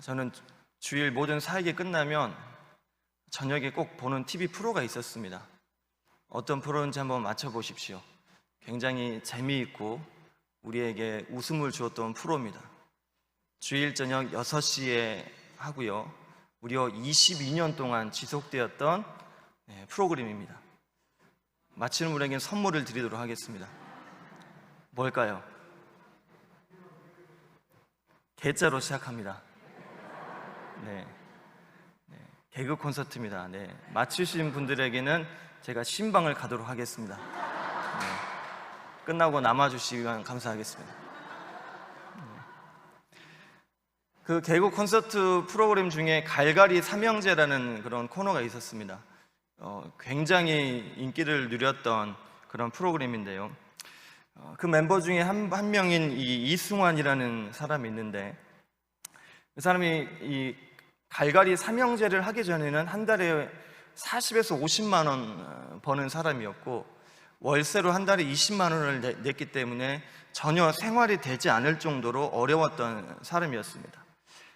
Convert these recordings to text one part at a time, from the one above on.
저는 주일 모든 사역이 끝나면 저녁에 꼭 보는 TV 프로가 있었습니다. 어떤 프로인지 한번 맞춰보십시오. 굉장히 재미있고 우리에게 웃음을 주었던 프로입니다. 주일 저녁 6시에 하고요, 무려 22년 동안 지속되었던 프로그램입니다. 마치는 분에게 선물을 드리도록 하겠습니다. 뭘까요? 개자로 시작합니다. 네. 개그 콘서트입니다. 맞추신 분들에게는 제가 신방을 가도록 하겠습니다. 끝나고 남아주시면 감사하겠습니다. 그 개그 콘서트 프로그램 중에 갈갈이 삼형제라는 그런 코너가 있었습니다. 굉장히 인기를 누렸던 그런 프로그램인데요. 그 멤버 중에 한 명인 이승환이라는 사람이 있는데, 그 사람이 이 갈갈이 삼형제를 하기 전에는 한 달에 40에서 50만 원 버는 사람이었고, 월세로 한 달에 20만 원을 냈기 때문에 전혀 생활이 되지 않을 정도로 어려웠던 사람이었습니다.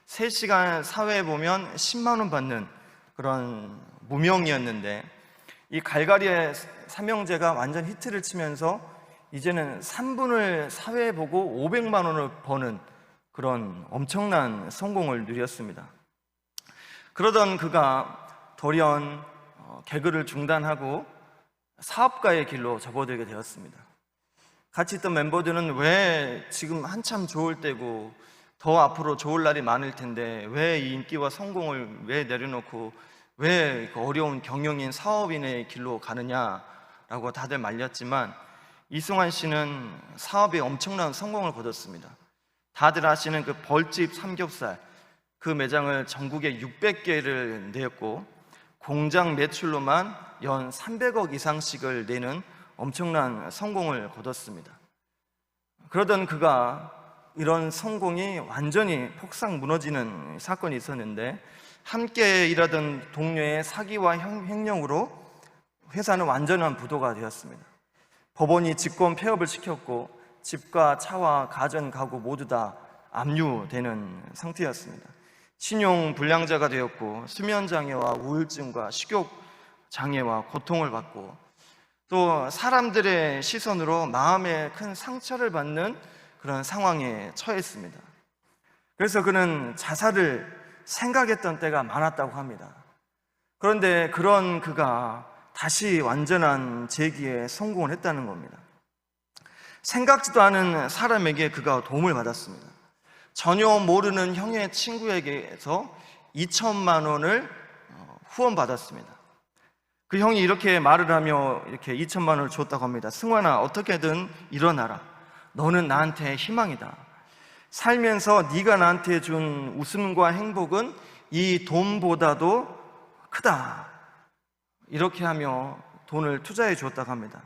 3시간 사회에 보면 10만 원 받는 그런 무명이었는데, 이 갈갈이의 삼형제가 완전 히트를 치면서 이제는 3분을 사회에 보고 500만 원을 버는 그런 엄청난 성공을 누렸습니다. 그러던 그가 돌연 개그를 중단하고 사업가의 길로 접어들게 되었습니다. 같이 있던 멤버들은 왜 지금 한참 좋을 때고 더 앞으로 좋을 날이 많을 텐데 왜 이 인기와 성공을 왜 내려놓고 왜 그 어려운 경영인 사업인의 길로 가느냐라고 다들 말렸지만, 이승환 씨는 사업에 엄청난 성공을 거뒀습니다. 다들 아시는 그 벌집 삼겹살, 그 매장을 전국에 600개를 내었고, 공장 매출로만 연 300억 이상씩을 내는 엄청난 성공을 거뒀습니다. 그러던 그가 이런 성공이 완전히 폭삭 무너지는 사건이 있었는데, 함께 일하던 동료의 사기와 횡령으로 회사는 완전한 부도가 되었습니다. 법원이 직권 폐업을 시켰고 집과 차와 가전, 가구 모두 다 압류되는 상태였습니다. 신용 불량자가 되었고 수면장애와 우울증과 식욕장애와 고통을 받고, 또 사람들의 시선으로 마음에 큰 상처를 받는 그런 상황에 처했습니다. 그래서 그는 자살을 생각했던 때가 많았다고 합니다. 그런데 그런 그가 다시 완전한 재기에 성공을 했다는 겁니다. 생각지도 않은 사람에게 그가 도움을 받았습니다. 전혀 모르는 형의 친구에게서 2천만 원을 후원받았습니다. 그 형이 이렇게 말을 하며 이렇게 2천만 원을 줬다고 합니다. 승환아, 어떻게든 일어나라. 너는 나한테 희망이다. 살면서 네가 나한테 준 웃음과 행복은 이 돈보다도 크다. 이렇게 하며 돈을 투자해 주었다고 합니다.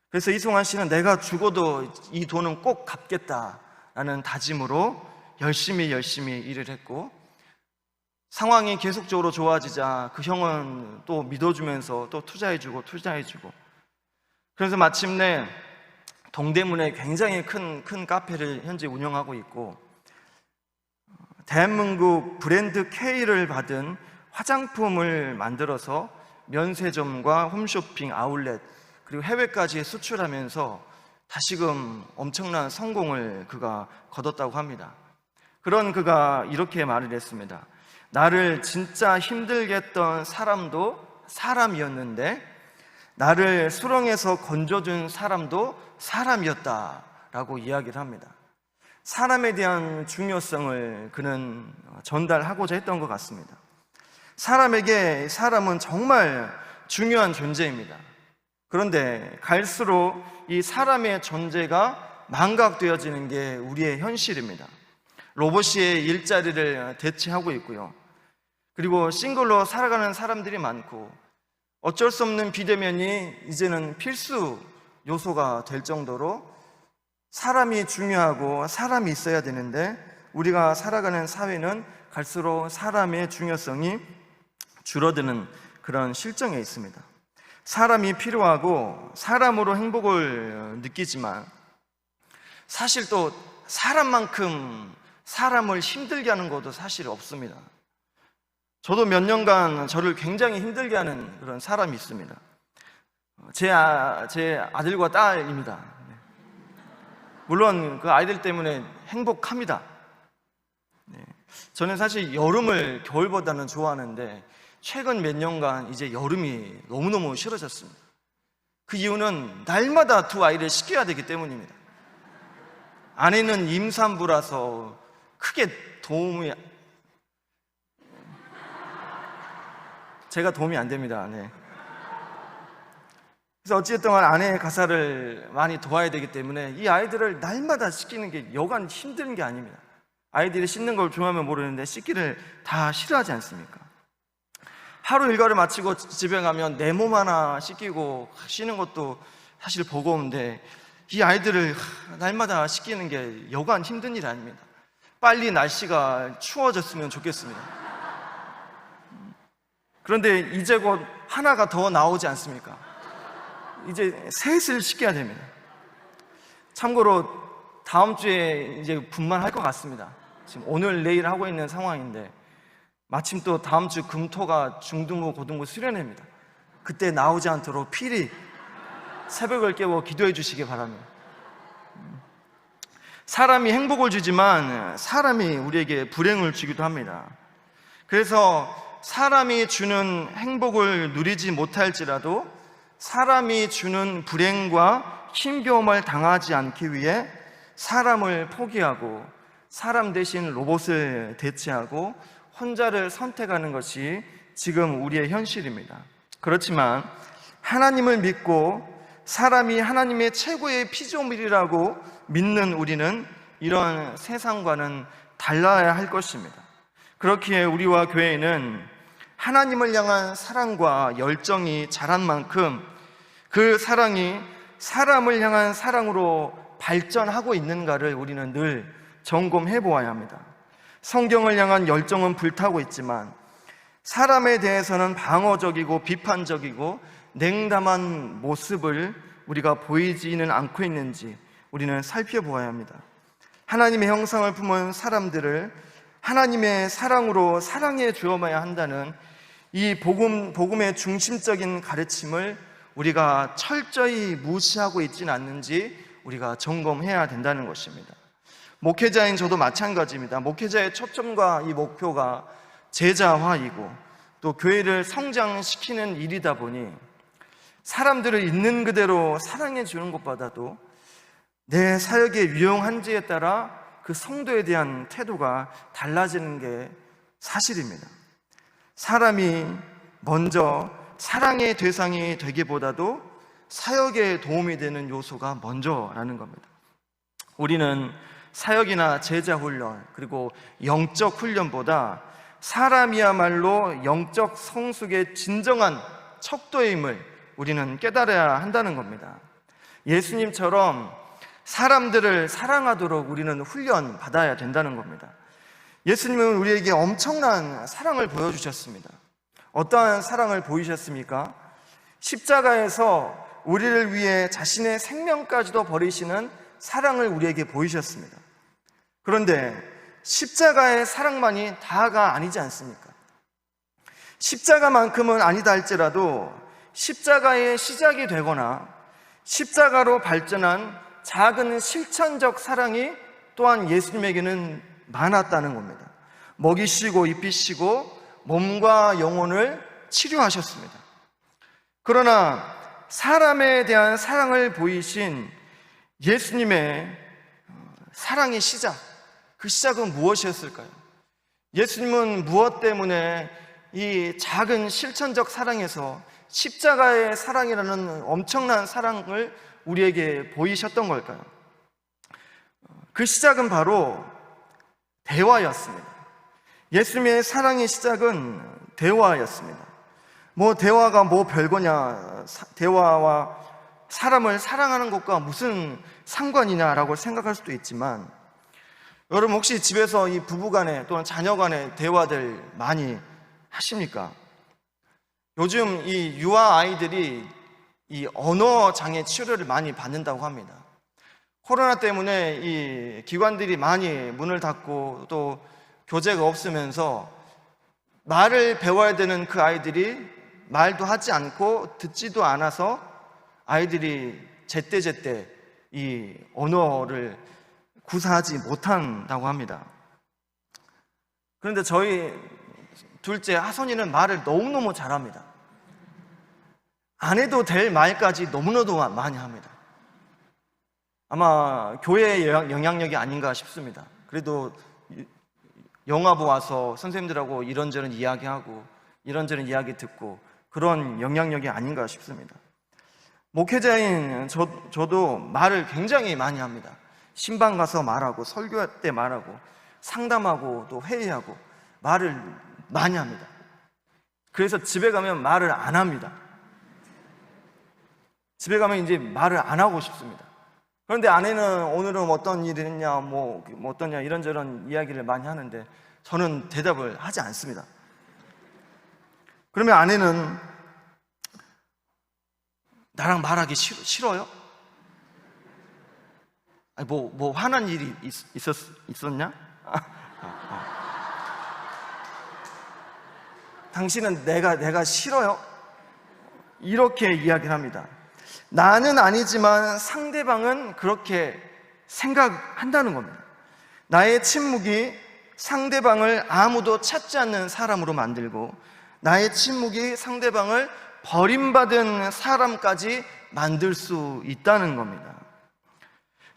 그래서 이승환 씨는 내가 죽어도 이 돈은 꼭 갚겠다라는 다짐으로 열심히 일을 했고, 상황이 계속적으로 좋아지자 그 형은 또 믿어주면서 또 투자해주고 그래서 마침내 동대문에 굉장히 큰 카페를 현재 운영하고 있고, 대한민국 브랜드 K를 받은 화장품을 만들어서 면세점과 홈쇼핑, 아울렛, 그리고 해외까지 수출하면서 다시금 엄청난 성공을 그가 거뒀다고 합니다. 그런 그가 이렇게 말을 했습니다. 나를 진짜 힘들게 했던 사람도 사람이었는데 나를 수렁에서 건져준 사람도 사람이었다라고 이야기를 합니다. 사람에 대한 중요성을 그는 전달하고자 했던 것 같습니다. 사람에게 사람은 정말 중요한 존재입니다. 그런데 갈수록 이 사람의 존재가 망각되어지는 게 우리의 현실입니다. 로봇이 일자리를 대체하고 있고요. 그리고 싱글로 살아가는 사람들이 많고, 어쩔 수 없는 비대면이 이제는 필수 요소가 될 정도로 사람이 중요하고 사람이 있어야 되는데, 우리가 살아가는 사회는 갈수록 사람의 중요성이 줄어드는 그런 실정에 있습니다. 사람이 필요하고 사람으로 행복을 느끼지만, 사실 또 사람만큼 사람을 힘들게 하는 것도 사실 없습니다. 저도 몇 년간 저를 굉장히 힘들게 하는 그런 사람이 있습니다. 제 아들과 딸입니다. 물론 그 아이들 때문에 행복합니다. 저는 사실 여름을 겨울보다는 좋아하는데 최근 몇 년간 이제 여름이 너무너무 싫어졌습니다. 그 이유는 날마다 두 아이를 씻겨야 되기 때문입니다. 아내는 임산부라서 크게 제가 도움이 안 됩니다. 네. 그래서 어찌됐든 아내의 가사를 많이 도와야 되기 때문에 이 아이들을 날마다 씻기는 게 여간 힘든 게 아닙니다. 아이들이 씻는 걸 좋아하면 모르는데 씻기를 다 싫어하지 않습니까? 하루 일과를 마치고 집에 가면 내 몸 하나 씻기고 쉬는 것도 사실 버거운데 이 아이들을 날마다 씻기는 게 여간 힘든 일이 아닙니다. 빨리 날씨가 추워졌으면 좋겠습니다. 그런데 이제 곧 하나가 더 나오지 않습니까? 이제 셋을 씻겨야 됩니다. 참고로 다음 주에 이제 분만할 것 같습니다. 지금 오늘 내일 하고 있는 상황인데 마침 또 다음 주 금토가 중등부 고등부 수련회입니다. 그때 나오지 않도록 필히 새벽을 깨워 기도해 주시기 바랍니다. 사람이 행복을 주지만 사람이 우리에게 불행을 주기도 합니다. 그래서 사람이 주는 행복을 누리지 못할지라도 사람이 주는 불행과 힘겨움을 당하지 않기 위해 사람을 포기하고 사람 대신 로봇을 대체하고 혼자를 선택하는 것이 지금 우리의 현실입니다. 그렇지만 하나님을 믿고 사람이 하나님의 최고의 피조물이라고 믿는 우리는 이런 세상과는 달라야 할 것입니다. 그렇기에 우리와 교회는 하나님을 향한 사랑과 열정이 자란 만큼 그 사랑이 사람을 향한 사랑으로 발전하고 있는가를 우리는 늘 점검해 보아야 합니다. 성경을 향한 열정은 불타고 있지만 사람에 대해서는 방어적이고 비판적이고 냉담한 모습을 우리가 보이지는 않고 있는지 우리는 살펴보아야 합니다. 하나님의 형상을 품은 사람들을 하나님의 사랑으로 사랑해 주어야 한다는 이 복음의 중심적인 가르침을 우리가 철저히 무시하고 있지는 않는지 우리가 점검해야 된다는 것입니다. 목회자인 저도 마찬가지입니다. 목회자의 초점과 이 목표가 제자화이고 또 교회를 성장시키는 일이다 보니 사람들을 있는 그대로 사랑해 주는 것보다도 내 사역에 유용한지에 따라 그 성도에 대한 태도가 달라지는 게 사실입니다. 사람이 먼저 사랑의 대상이 되기보다도 사역에 도움이 되는 요소가 먼저라는 겁니다. 우리는 사역이나 제자 훈련 그리고 영적 훈련보다 사람이야말로 영적 성숙의 진정한 척도임을 우리는 깨달아야 한다는 겁니다. 예수님처럼 사람들을 사랑하도록 우리는 훈련 받아야 된다는 겁니다. 예수님은 우리에게 엄청난 사랑을 보여주셨습니다. 어떠한 사랑을 보이셨습니까? 십자가에서 우리를 위해 자신의 생명까지도 버리시는 사랑을 우리에게 보이셨습니다. 그런데 십자가의 사랑만이 다가 아니지 않습니까? 십자가만큼은 아니다 할지라도 십자가의 시작이 되거나 십자가로 발전한 작은 실천적 사랑이 또한 예수님에게는 많았다는 겁니다. 먹이시고 입히시고 몸과 영혼을 치료하셨습니다. 그러나 사람에 대한 사랑을 보이신 예수님의 사랑의 시작, 그 시작은 무엇이었을까요? 예수님은 무엇 때문에 이 작은 실천적 사랑에서 십자가의 사랑이라는 엄청난 사랑을 우리에게 보이셨던 걸까요? 그 시작은 바로 대화였습니다. 예수님의 사랑의 시작은 대화였습니다. 대화가 별거냐, 대화와 사람을 사랑하는 것과 무슨 상관이냐라고 생각할 수도 있지만, 여러분 혹시 집에서 이 부부간에 또는 자녀간의 대화들 많이 하십니까? 요즘 이 유아 아이들이 이 언어 장애 치료를 많이 받는다고 합니다. 코로나 때문에 이 기관들이 많이 문을 닫고 또 교재가 없으면서 말을 배워야 되는 그 아이들이 말도 하지 않고 듣지도 않아서 아이들이 제때제때 이 언어를 구사하지 못한다고 합니다. 그런데 저희 둘째 하선이는 말을 너무너무 잘합니다. 안 해도 될 말까지 너무나도 많이 합니다. 아마 교회의 영향력이 아닌가 싶습니다. 그래도 영화 보고 와서 선생님들하고 이런저런 이야기하고 이런저런 이야기 듣고 그런 영향력이 아닌가 싶습니다. 목회자인 저도 말을 굉장히 많이 합니다. 신방 가서 말하고 설교 때 말하고 상담하고 또 회의하고 말을 많이 합니다. 그래서 집에 가면 말을 안 합니다. 집에 가면 이제 말을 안 하고 싶습니다. 그런데 아내는 오늘은 어떤 일이 했냐, 뭐 어떠냐 이런저런 이야기를 많이 하는데 저는 대답을 하지 않습니다. 그러면 아내는 나랑 말하기 싫어요? 아니, 뭐 화난 일이 있었냐? 당신은 내가 싫어요? 이렇게 이야기를 합니다. 나는 아니지만 상대방은 그렇게 생각한다는 겁니다. 나의 침묵이 상대방을 아무도 찾지 않는 사람으로 만들고 나의 침묵이 상대방을 버림받은 사람까지 만들 수 있다는 겁니다.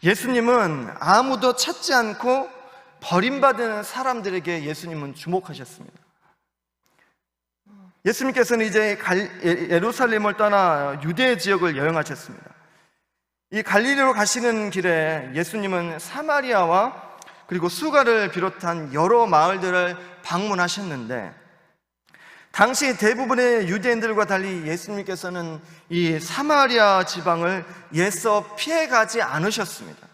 예수님은 아무도 찾지 않고 버림받은 사람들에게 예수님은 주목하셨습니다. 예수님께서는 이제 예루살렘을 떠나 유대 지역을 여행하셨습니다. 이 갈릴리로 가시는 길에 예수님은 사마리아와 그리고 수가를 비롯한 여러 마을들을 방문하셨는데 당시 대부분의 유대인들과 달리 예수님께서는 이 사마리아 지방을 애써 피해가지 않으셨습니다.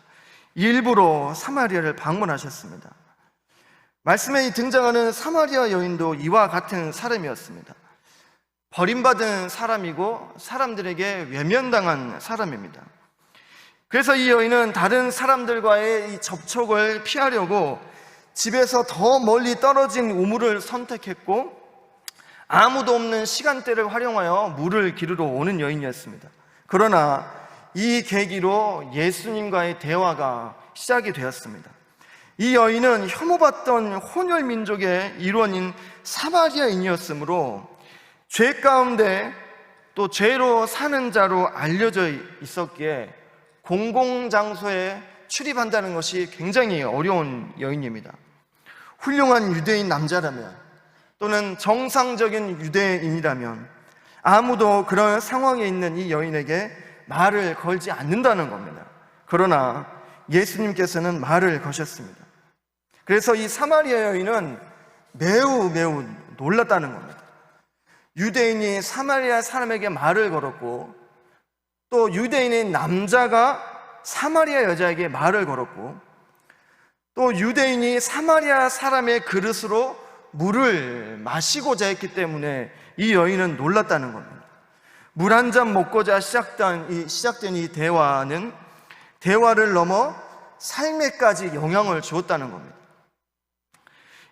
일부러 사마리아를 방문하셨습니다. 말씀에 등장하는 사마리아 여인도 이와 같은 사람이었습니다. 버림받은 사람이고 사람들에게 외면당한 사람입니다. 그래서 이 여인은 다른 사람들과의 이 접촉을 피하려고 집에서 더 멀리 떨어진 우물을 선택했고 아무도 없는 시간대를 활용하여 물을 기르러 오는 여인이었습니다. 그러나 이 계기로 예수님과의 대화가 시작이 되었습니다. 이 여인은 혐오받던 혼혈 민족의 일원인 사마리아인이었으므로 죄 가운데 또 죄로 사는 자로 알려져 있었기에 공공장소에 출입한다는 것이 굉장히 어려운 여인입니다. 훌륭한 유대인 남자라면 또는 정상적인 유대인이라면 아무도 그런 상황에 있는 이 여인에게 말을 걸지 않는다는 겁니다. 그러나 예수님께서는 말을 거셨습니다. 그래서 이 사마리아 여인은 매우 놀랐다는 겁니다. 유대인이 사마리아 사람에게 말을 걸었고 또 유대인인 남자가 사마리아 여자에게 말을 걸었고 또 유대인이 사마리아 사람의 그릇으로 물을 마시고자 했기 때문에 이 여인은 놀랐다는 겁니다. 물 한 잔 먹고자 시작된 이 대화는 대화를 넘어 삶에까지 영향을 주었다는 겁니다.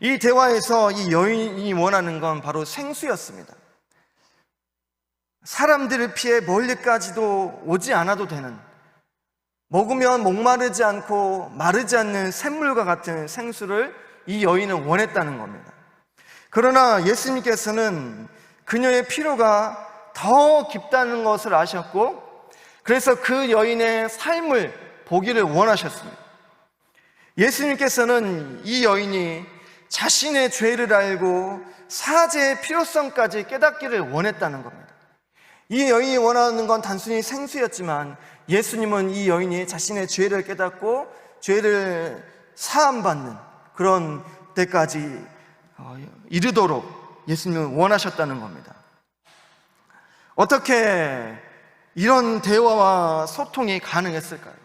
이 대화에서 이 여인이 원하는 건 바로 생수였습니다. 사람들을 피해 멀리까지도 오지 않아도 되는, 먹으면 목마르지 않고 마르지 않는 샘물과 같은 생수를 이 여인은 원했다는 겁니다. 그러나 예수님께서는 그녀의 필요가 더 깊다는 것을 아셨고 그래서 그 여인의 삶을 보기를 원하셨습니다. 예수님께서는 이 여인이 자신의 죄를 알고 사죄의 필요성까지 깨닫기를 원했다는 겁니다. 이 여인이 원하는 건 단순히 생수였지만 예수님은 이 여인이 자신의 죄를 깨닫고 죄를 사함받는 그런 때까지 이르도록 예수님은 원하셨다는 겁니다. 어떻게 이런 대화와 소통이 가능했을까요?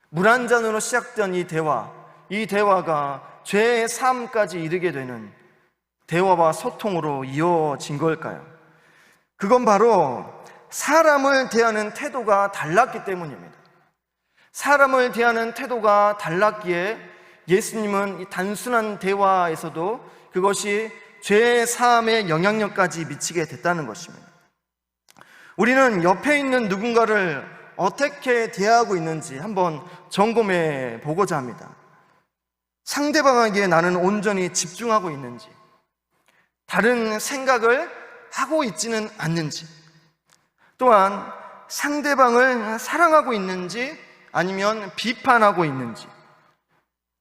물 한 잔으로 시작된 이 대화가 죄의 삶까지 이르게 되는 대화와 소통으로 이어진 걸까요? 그건 바로 사람을 대하는 태도가 달랐기 때문입니다. 사람을 대하는 태도가 달랐기에 예수님은 이 단순한 대화에서도 그것이 죄 사함의 영향력까지 미치게 됐다는 것입니다. 우리는 옆에 있는 누군가를 어떻게 대하고 있는지 한번 점검해 보고자 합니다. 상대방에게 나는 온전히 집중하고 있는지, 다른 생각을 하고 있지는 않는지, 또한 상대방을 사랑하고 있는지 아니면 비판하고 있는지,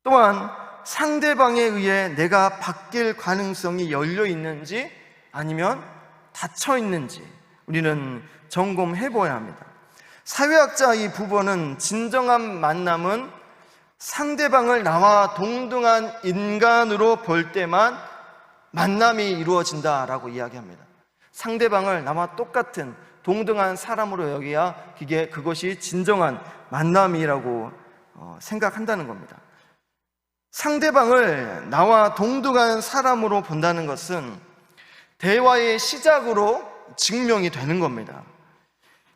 또한 상대방에 의해 내가 바뀔 가능성이 열려 있는지 아니면 닫혀 있는지 우리는 점검해 보아야 합니다. 사회학자 이 부번은 진정한 만남은 상대방을 나와 동등한 인간으로 볼 때만 만남이 이루어진다라고 이야기합니다. 상대방을 나와 똑같은 동등한 사람으로 여겨야 그것이 진정한 만남이라고 생각한다는 겁니다. 상대방을 나와 동등한 사람으로 본다는 것은 대화의 시작으로 증명이 되는 겁니다.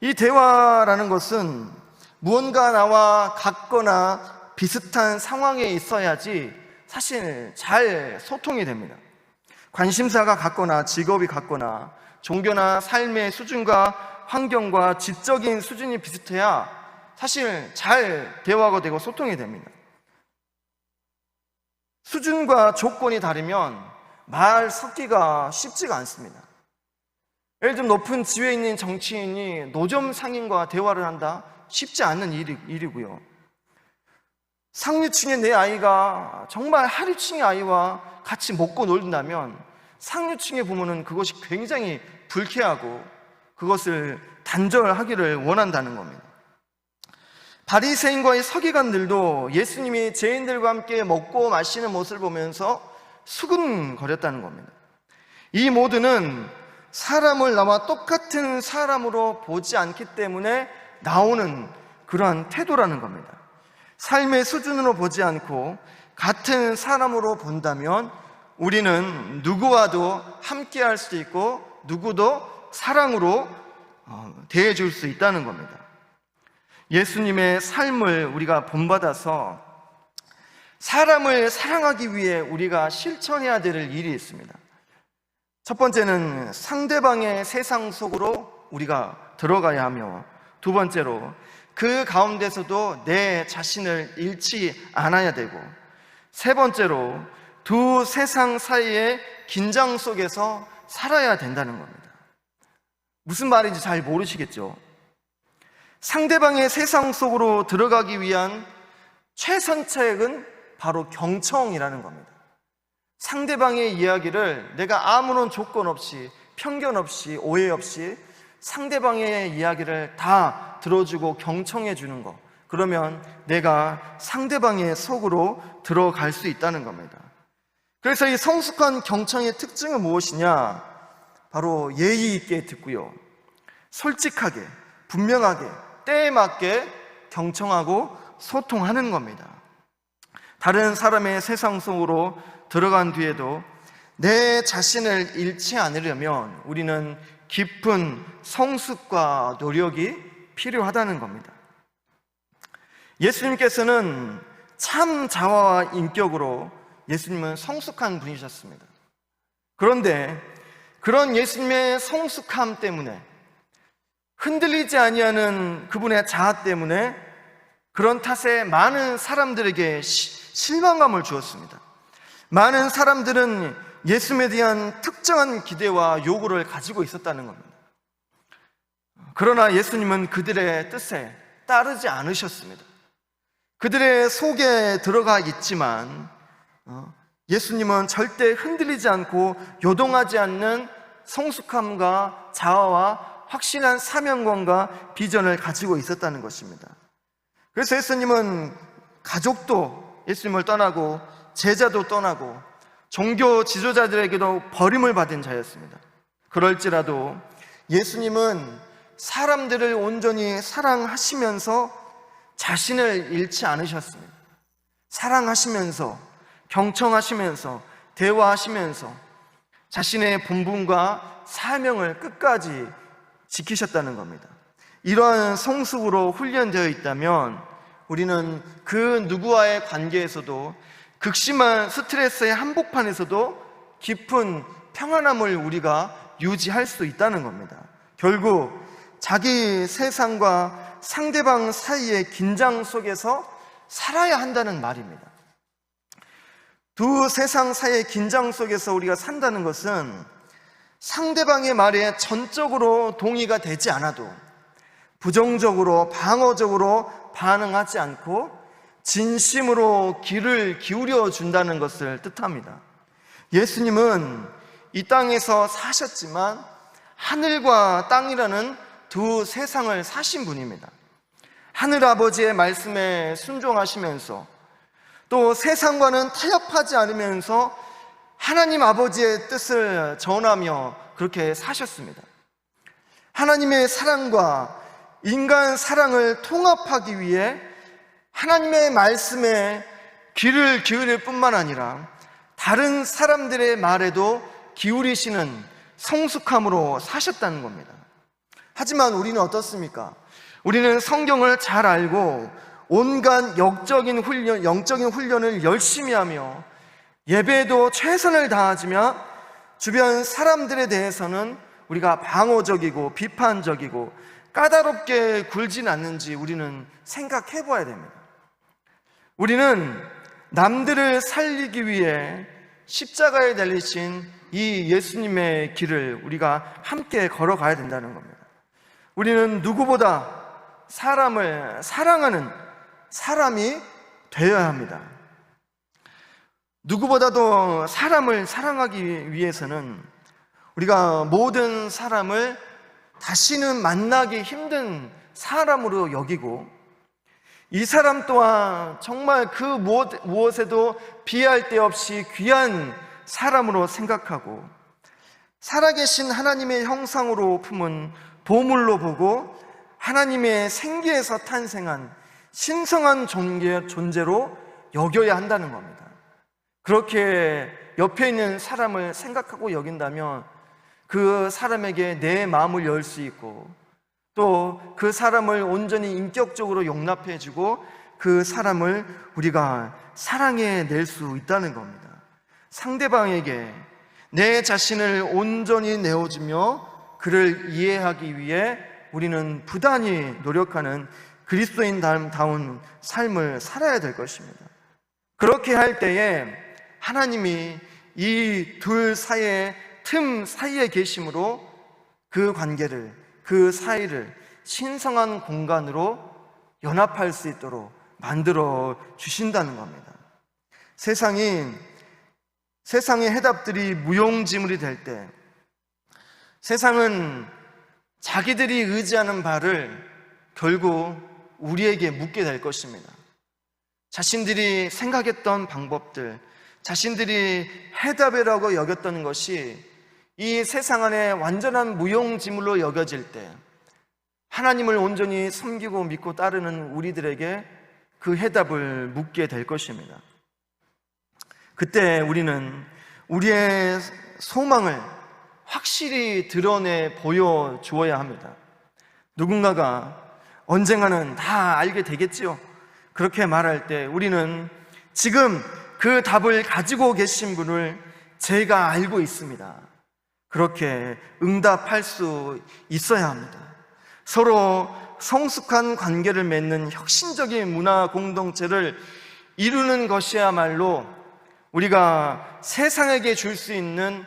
이 대화라는 것은 무언가 나와 같거나 비슷한 상황에 있어야지 사실 잘 소통이 됩니다. 관심사가 같거나 직업이 같거나 종교나 삶의 수준과 환경과 지적인 수준이 비슷해야 사실 잘 대화가 되고 소통이 됩니다. 수준과 조건이 다르면 말 섞기가 쉽지가 않습니다. 예를 들면 높은 지위에 있는 정치인이 노점 상인과 대화를 한다? 쉽지 않는 일이고요. 상류층의 내 아이가 정말 하류층의 아이와 같이 먹고 놀린다면 상류층의 부모는 그것이 굉장히 불쾌하고 그것을 단절하기를 원한다는 겁니다. 바리새인과의 서기관들도 예수님이 죄인들과 함께 먹고 마시는 모습을 보면서 수근거렸다는 겁니다. 이 모두는 사람을 나와 똑같은 사람으로 보지 않기 때문에 나오는 그러한 태도라는 겁니다. 삶의 수준으로 보지 않고 같은 사람으로 본다면 우리는 누구와도 함께 할 수 있고 누구도 사랑으로 대해줄 수 있다는 겁니다. 예수님의 삶을 우리가 본받아서 사람을 사랑하기 위해 우리가 실천해야 될 일이 있습니다. 첫 번째는 상대방의 세상 속으로 우리가 들어가야 하며, 두 번째로 그 가운데서도 내 자신을 잃지 않아야 되고, 세 번째로 두 세상 사이의 긴장 속에서 살아야 된다는 겁니다. 무슨 말인지 잘 모르시겠죠? 상대방의 세상 속으로 들어가기 위한 최선책은 바로 경청이라는 겁니다. 상대방의 이야기를 내가 아무런 조건 없이, 편견 없이, 오해 없이 상대방의 이야기를 다 들어주고 경청해 주는 것, 그러면 내가 상대방의 속으로 들어갈 수 있다는 겁니다. 그래서 이 성숙한 경청의 특징은 무엇이냐? 바로 예의 있게 듣고요, 솔직하게, 분명하게, 때에 맞게 경청하고 소통하는 겁니다. 다른 사람의 세상 속으로 들어간 뒤에도 내 자신을 잃지 않으려면 우리는 깊은 성숙과 노력이 필요하다는 겁니다. 예수님께서는 참 자화와 인격으로 예수님은 성숙한 분이셨습니다. 그런데 그런 예수님의 성숙함 때문에, 흔들리지 아니하는 그분의 자아 때문에 그런 탓에 많은 사람들에게 실망감을 주었습니다. 많은 사람들은 예수님에 대한 특정한 기대와 요구를 가지고 있었다는 겁니다. 그러나 예수님은 그들의 뜻에 따르지 않으셨습니다. 그들의 속에 들어가 있지만 예수님은 절대 흔들리지 않고 요동하지 않는 성숙함과 자아와 확실한 사명감과 비전을 가지고 있었다는 것입니다. 그래서 예수님은 가족도 예수님을 떠나고 제자도 떠나고 종교 지도자들에게도 버림을 받은 자였습니다. 그럴지라도 예수님은 사람들을 온전히 사랑하시면서 자신을 잃지 않으셨습니다. 사랑하시면서, 경청하시면서, 대화하시면서 자신의 본분과 사명을 끝까지 지키셨다는 겁니다. 이러한 성숙으로 훈련되어 있다면 우리는 그 누구와의 관계에서도, 극심한 스트레스의 한복판에서도 깊은 평안함을 우리가 유지할 수 있다는 겁니다. 결국 자기 세상과 상대방 사이의 긴장 속에서 살아야 한다는 말입니다. 두 세상 사이의 긴장 속에서 우리가 산다는 것은 상대방의 말에 전적으로 동의가 되지 않아도 부정적으로, 방어적으로 반응하지 않고 진심으로 귀를 기울여 준다는 것을 뜻합니다. 예수님은 이 땅에서 사셨지만 하늘과 땅이라는 두 세상을 사신 분입니다. 하늘 아버지의 말씀에 순종하시면서 또 세상과는 타협하지 않으면서 하나님 아버지의 뜻을 전하며 그렇게 사셨습니다. 하나님의 사랑과 인간 사랑을 통합하기 위해 하나님의 말씀에 귀를 기울일 뿐만 아니라 다른 사람들의 말에도 기울이시는 성숙함으로 사셨다는 겁니다. 하지만 우리는 어떻습니까? 우리는 성경을 잘 알고 온갖 영적인 훈련을 열심히 하며 예배에도 최선을 다하지만 주변 사람들에 대해서는 우리가 방어적이고 비판적이고 까다롭게 굴진 않는지 우리는 생각해 봐야 됩니다. 우리는 남들을 살리기 위해 십자가에 달리신 이 예수님의 길을 우리가 함께 걸어가야 된다는 겁니다. 우리는 누구보다 사람을 사랑하는 사람이 되어야 합니다. 누구보다도 사람을 사랑하기 위해서는 우리가 모든 사람을 다시는 만나기 힘든 사람으로 여기고 이 사람 또한 정말 그 무엇에도 비할 데 없이 귀한 사람으로 생각하고 살아계신 하나님의 형상으로 품은 보물로 보고 하나님의 생기에서 탄생한 신성한 존재로 여겨야 한다는 겁니다. 그렇게 옆에 있는 사람을 생각하고 여긴다면 그 사람에게 내 마음을 열 수 있고 또 그 사람을 온전히 인격적으로 용납해주고 그 사람을 우리가 사랑해낼 수 있다는 겁니다. 상대방에게 내 자신을 온전히 내어주며 그를 이해하기 위해 우리는 부단히 노력하는 그리스도인다운 삶을 살아야 될 것입니다. 그렇게 할 때에 하나님이 이 둘 사이의 틈 사이에 계심으로 그 관계를, 그 사이를 신성한 공간으로 연합할 수 있도록 만들어 주신다는 겁니다. 세상의 해답들이 무용지물이 될 때 세상은 자기들이 의지하는 바를 결국 우리에게 묻게 될 것입니다. 자신들이 생각했던 방법들, 자신들이 해답이라고 여겼던 것이 이 세상 안에 완전한 무용지물로 여겨질 때 하나님을 온전히 섬기고 믿고 따르는 우리들에게 그 해답을 묻게 될 것입니다. 그때 우리는 우리의 소망을 확실히 드러내 보여주어야 합니다. 누군가가 언젠가는 다 알게 되겠지요. 그렇게 말할 때 우리는 지금 그 답을 가지고 계신 분을 제가 알고 있습니다. 그렇게 응답할 수 있어야 합니다. 서로 성숙한 관계를 맺는 혁신적인 문화 공동체를 이루는 것이야말로 우리가 세상에게 줄 수 있는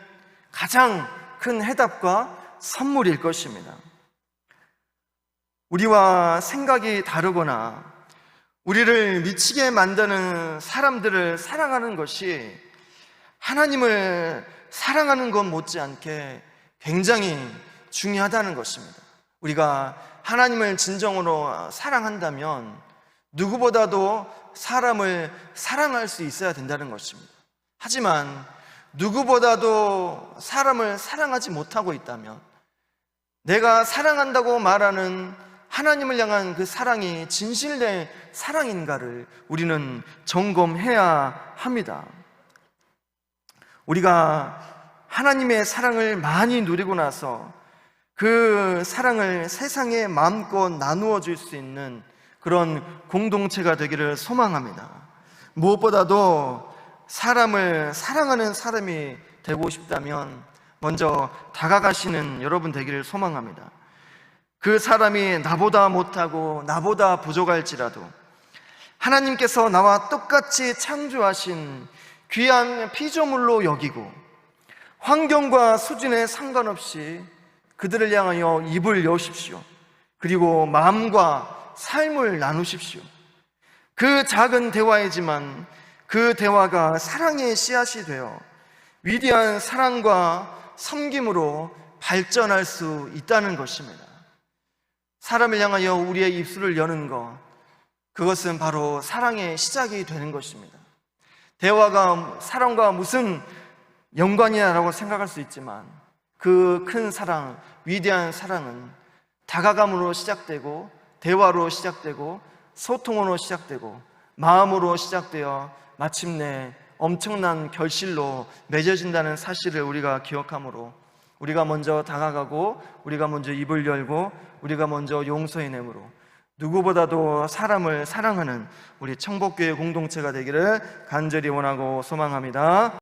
가장 큰 해답과 선물일 것입니다. 우리와 생각이 다르거나 우리를 미치게 만드는 사람들을 사랑하는 것이 하나님을 사랑하는 것 못지않게 굉장히 중요하다는 것입니다. 우리가 하나님을 진정으로 사랑한다면 누구보다도 사람을 사랑할 수 있어야 된다는 것입니다. 하지만 누구보다도 사람을 사랑하지 못하고 있다면 내가 사랑한다고 말하는 하나님을 향한 그 사랑이 진실된 사랑인가를 우리는 점검해야 합니다. 우리가 하나님의 사랑을 많이 누리고 나서 그 사랑을 세상에 마음껏 나누어 줄 수 있는 그런 공동체가 되기를 소망합니다. 무엇보다도 사람을 사랑하는 사람이 되고 싶다면 먼저 다가가시는 여러분 되기를 소망합니다. 그 사람이 나보다 못하고 나보다 부족할지라도 하나님께서 나와 똑같이 창조하신 귀한 피조물로 여기고 환경과 수준에 상관없이 그들을 향하여 입을 여십시오. 그리고 마음과 삶을 나누십시오. 그 작은 대화이지만 그 대화가 사랑의 씨앗이 되어 위대한 사랑과 섬김으로 발전할 수 있다는 것입니다. 사람을 향하여 우리의 입술을 여는 것, 그것은 바로 사랑의 시작이 되는 것입니다. 대화가 사랑과 무슨 연관이냐라고 생각할 수 있지만 그 큰 사랑, 위대한 사랑은 다가감으로 시작되고 대화로 시작되고 소통으로 시작되고 마음으로 시작되어 마침내 엄청난 결실로 맺어진다는 사실을 우리가 기억하므로 우리가 먼저 다가가고 우리가 먼저 입을 열고 우리가 먼저 용서의 내므로 누구보다도 사람을 사랑하는 우리 청복교회 공동체가 되기를 간절히 원하고 소망합니다.